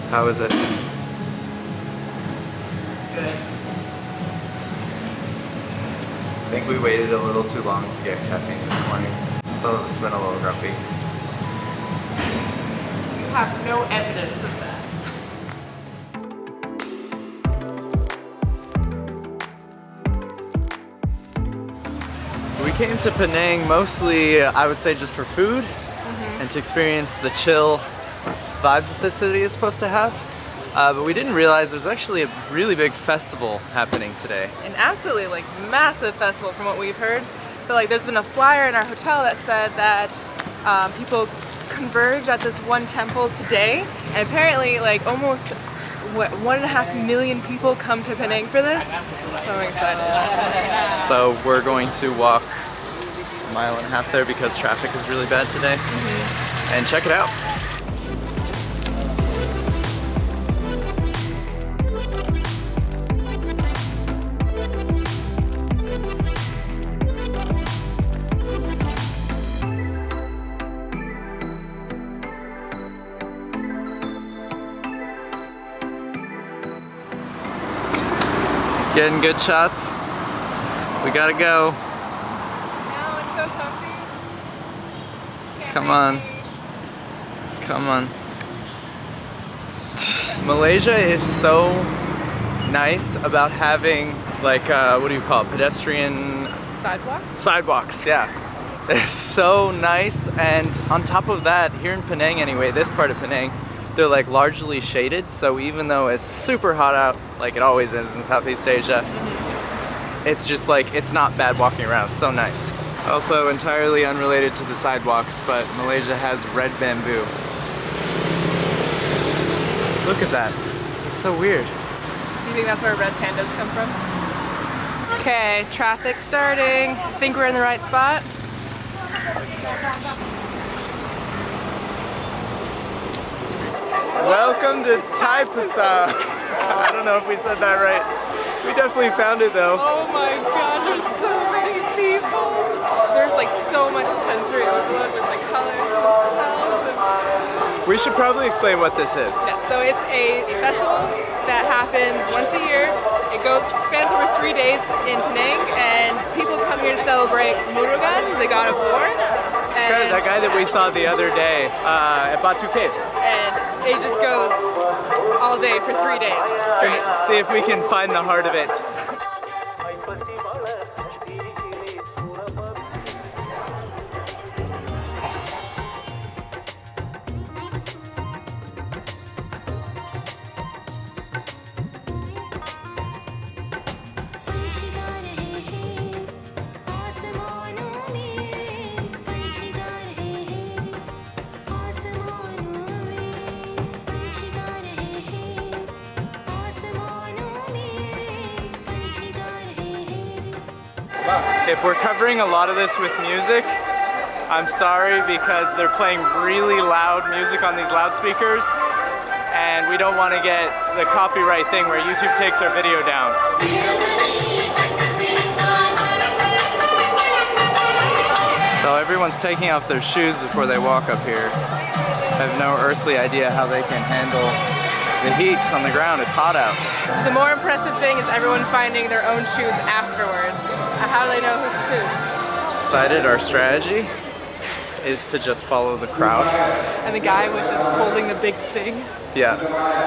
How is it? It's good. I think we waited a little too long to get caffeine this morning. So it's been a little grumpy. You have no evidence of that. We came to Penang mostly, I would say, just for food and to experience the chill vibes that this city is supposed to have. But we didn't realize there's actually a really big festival happening today. An absolutely like massive festival from what we've heard. But like there's been a flyer in our hotel that said that people converge at this one temple today, and apparently like almost 1.5 million people come to Penang for this. So I'm excited. So we're going to walk 1.5 miles there because traffic is really bad today. And check it out. Getting good shots. We gotta go. Now it's so comfy. Come on. Come on. Malaysia is so nice about having like, what do you call it? Pedestrian sidewalks, yeah. It's so nice, and on top of that, here in Penang anyway, this part of Penang, they're like largely shaded, so even though it's super hot out, like it always is in Southeast Asia, it's just like, it's not bad walking around. It's so nice. Also entirely unrelated to the sidewalks, but Malaysia has red bamboo. Look at that. It's so weird. Do you think that's where red pandas come from? Okay, traffic starting. Think we're in the right spot? Welcome to THAIPUSAM. I don't know if we said that right. We definitely found it though. Oh my gosh, there's so many people. There's like so much sensory overload with the colors and the smells. We should probably explain what this is. Yes, so it's a festival that happens once a year. It spans over 3 days in Penang, and people come here to celebrate Murugan, the god of war. Kind of that guy that we saw the other day at Batu Caves. And it just goes all day for 3 days straight. See if we can find the heart of it. If we're covering a lot of this with music, I'm sorry, because they're playing really loud music on these loudspeakers, and we don't want to get the copyright thing where YouTube takes our video down. So everyone's taking off their shoes before they walk up here. I have no earthly idea how they can handle the heat on the ground. It's hot out. The more impressive thing is everyone finding their own shoes afterwards. How do they know whose shoes? Decided our strategy is to just follow the crowd. And the guy with holding the big thing? Yeah,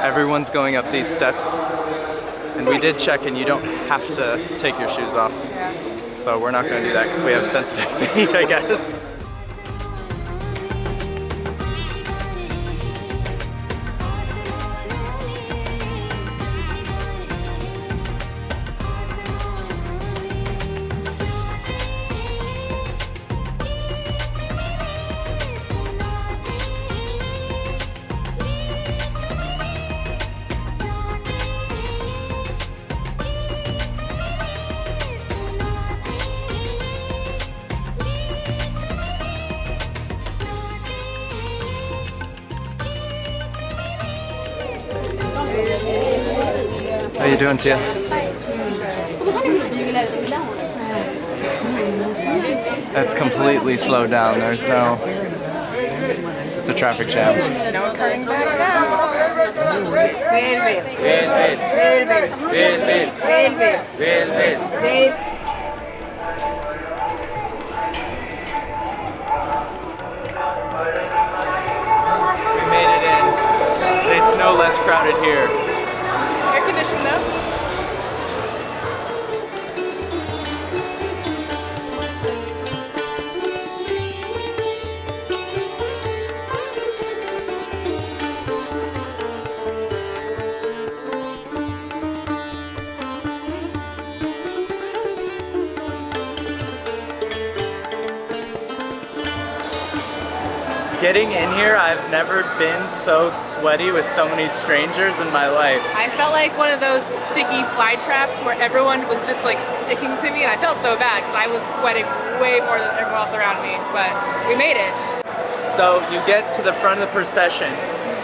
everyone's going up these steps. And we did check, and you don't have to take your shoes off. Yeah. So we're not going to do that because we have sensitive feet, I guess. How you doing, Tia? That's completely slowed down. There's no... It's a traffic jam. No turning back now. We made it in. It's no less crowded here. Air conditioned though. Getting in here, I've never been so sweaty with so many strangers in my life. I felt like one of those sticky fly traps where everyone was just like sticking to me, and I felt so bad because I was sweating way more than everyone else around me, but we made it. So you get to the front of the procession,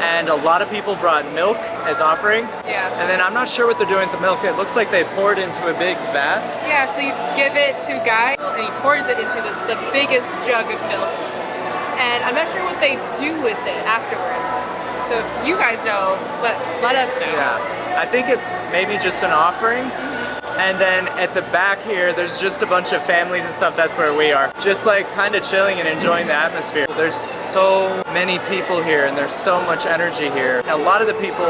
and a lot of people brought milk as offering. Yeah. And then I'm not sure what they're doing with the milk. It looks like they poured into a big vat. Yeah, so you just give it to Guy, and he pours it into the biggest jug of milk. And I'm not sure what they do with it afterwards. So if you guys know, let us know. Yeah, I think it's maybe just an offering. And then at the back here, there's just a bunch of families and stuff. That's where we are. Just like kind of chilling and enjoying the atmosphere. There's so many people here and there's so much energy here. A lot of the people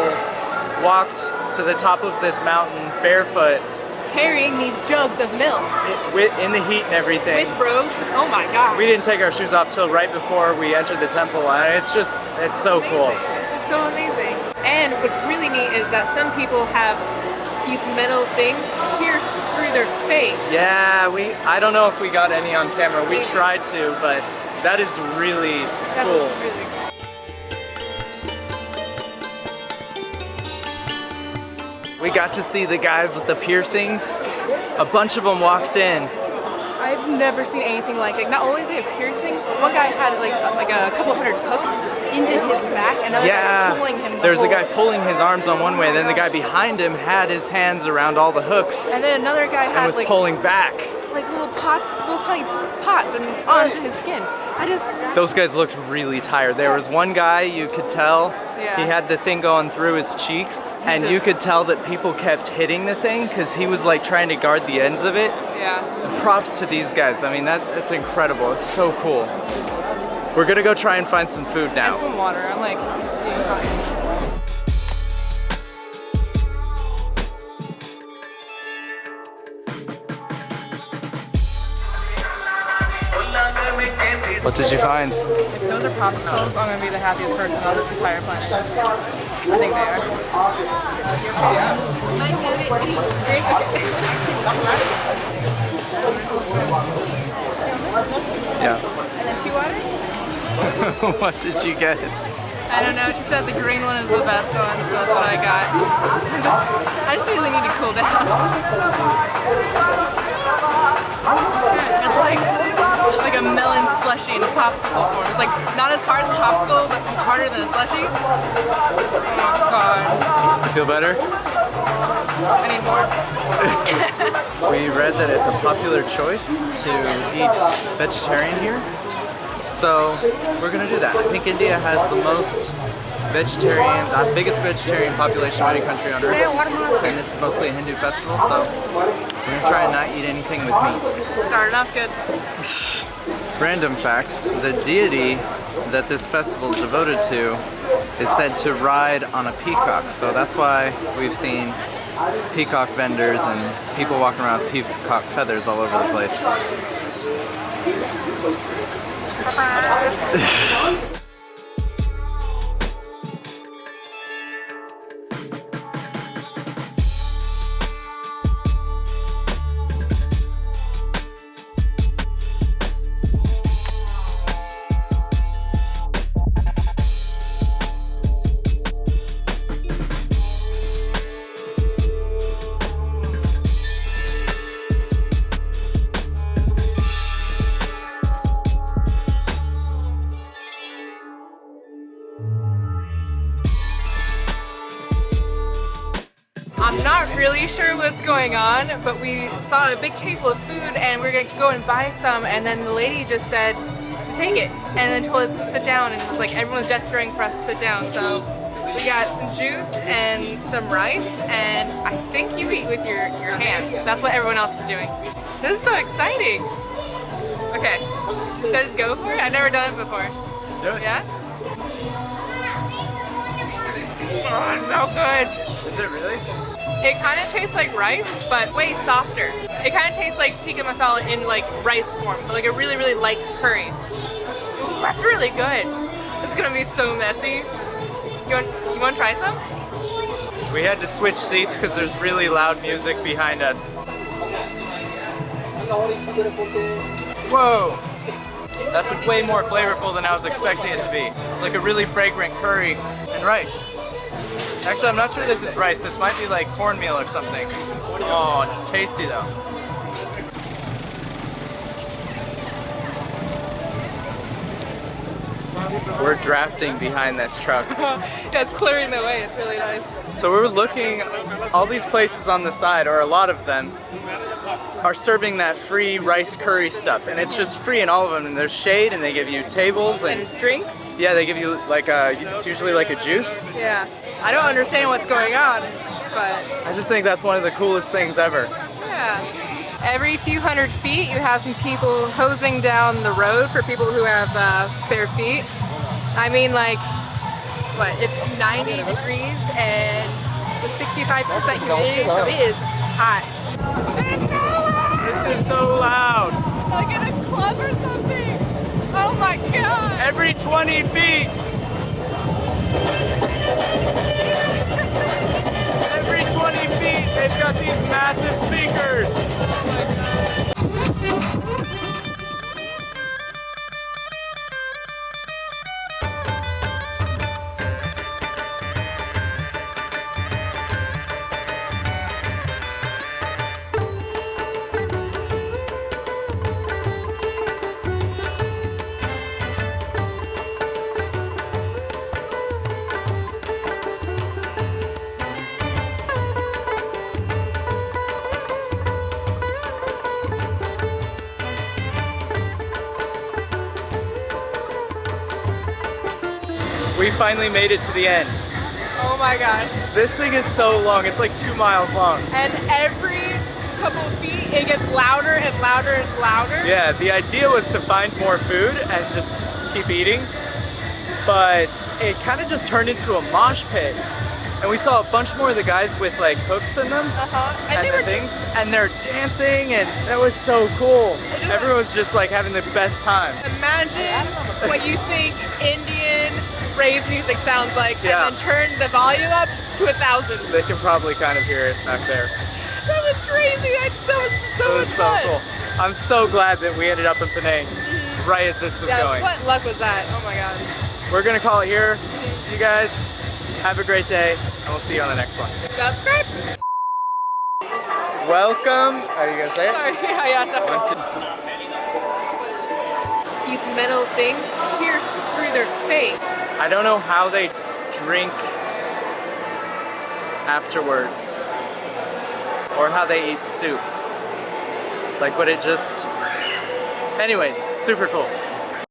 walked to the top of this mountain barefoot, carrying these jugs of milk. In the heat and everything. With robes? Oh my gosh. We didn't take our shoes off till right before we entered the temple. And it's so cool. It's just so amazing. And what's really neat is that some people have these metal things pierced through their face. Yeah, I don't know if we got any on camera. We tried to, but that is really cool. Really cool. We got to see the guys with the piercings. A bunch of them walked in. I've never seen anything like it. Not only do they have piercings, one guy had like a couple hundred hooks into his back, and another guy pulling him. There's a guy pulling his arms on one way, and then the guy behind him had his hands around all the hooks. And then another guy had and was pulling back. Like little pots, little tiny pots onto his skin. Those guys looked really tired. There was one guy, you could tell, he had the thing going through his cheeks, and you could tell that people kept hitting the thing because he was like trying to guard the ends of it. Yeah. And props to these guys. I mean, that's incredible. It's so cool. We're gonna go try and find some food now. And some water. I'm like, What did you find? If those are popsicles, I'm gonna be the happiest person on this entire planet. I think they are. Yeah. And then 2 water? What did you get? I don't know, she said the green one is the best one, so that's what I got. I just really need to cool down. It's like a melon slushie in a popsicle form. It's like not as hard as a popsicle, but harder than a slushie. Oh god. You feel better? I need more. We read that it's a popular choice to eat vegetarian here. So we're gonna do that. I think India has the most vegetarian, the biggest vegetarian population of any country on earth. And this is mostly a Hindu festival, so we're gonna try and not eat anything with meat. Started off good. Random fact, the deity that this festival is devoted to is said to ride on a peacock, so that's why we've seen peacock vendors and people walking around with peacock feathers all over the place. I'm not really sure what's going on, but we saw a big table of food and we're going to go and buy some, and then the lady just said to take it and then told us to sit down, and it was like everyone was gesturing for us to sit down, so We got some juice and some rice, and I think you eat with your hands. That's what everyone else is doing. This is so exciting. Okay, should I just go for it? I've never done it before. Do it. Yeah? Oh, it's so good. Is it really? It kind of tastes like rice, but way softer. It kind of tastes like tikka masala in like rice form, but like a really, really light curry. Ooh, that's really good. It's gonna be so messy. You want to try some? We had to switch seats because there's really loud music behind us. Whoa! That's way more flavorful than I was expecting it to be. Like a really fragrant curry and rice. Actually, I'm not sure this is rice. This might be like cornmeal or something. Oh, it's tasty though. We're drafting behind this truck. Yeah, it's clearing the way. It's really nice. So we're looking, all these places on the side, or a lot of them, are serving that free rice curry stuff. And it's just free in all of them. And there's shade and they give you tables and drinks. Yeah, they give you like it's usually like a juice. Yeah. I don't understand what's going on, but I just think that's one of the coolest things ever. yeah. Every few hundred feet, you have some people hosing down the road for people who have bare feet. I mean, like, what? It's 90 degrees and 65% humidity, so it is hot. It's so loud! This is so loud. Like in a club or something. Oh my god! Every 20 feet. Every 20 feet, they've got these massive speakers. Oh my god. We finally made it to the end. Oh my gosh. This thing is so long, it's like 2 miles long. And every couple of feet, it gets louder and louder and louder. Yeah, the idea was to find more food and just keep eating, but it kind of just turned into a mosh pit. And we saw a bunch more of the guys with like hooks in them And they the were things, and they're dancing, and that was so cool. Everyone's just like having the best time. Imagine what you think Indian rave music sounds like, Yeah. and then turn the volume up to 1,000. They can probably kind of hear it back there. That was crazy. That was so It much was so fun. cool. I'm so glad that we ended up in Penang right as this was Yeah, going. what luck was that? Oh my god. We're gonna call it here. You guys have a great day, and we'll see you on the next one. Subscribe. Welcome. Are you gonna say it? Sorry. Yeah, sorry. 1, 2. These metal things pierced through their face. I don't know how they drink afterwards, or how they eat soup. Like, would it just... Anyways, super cool.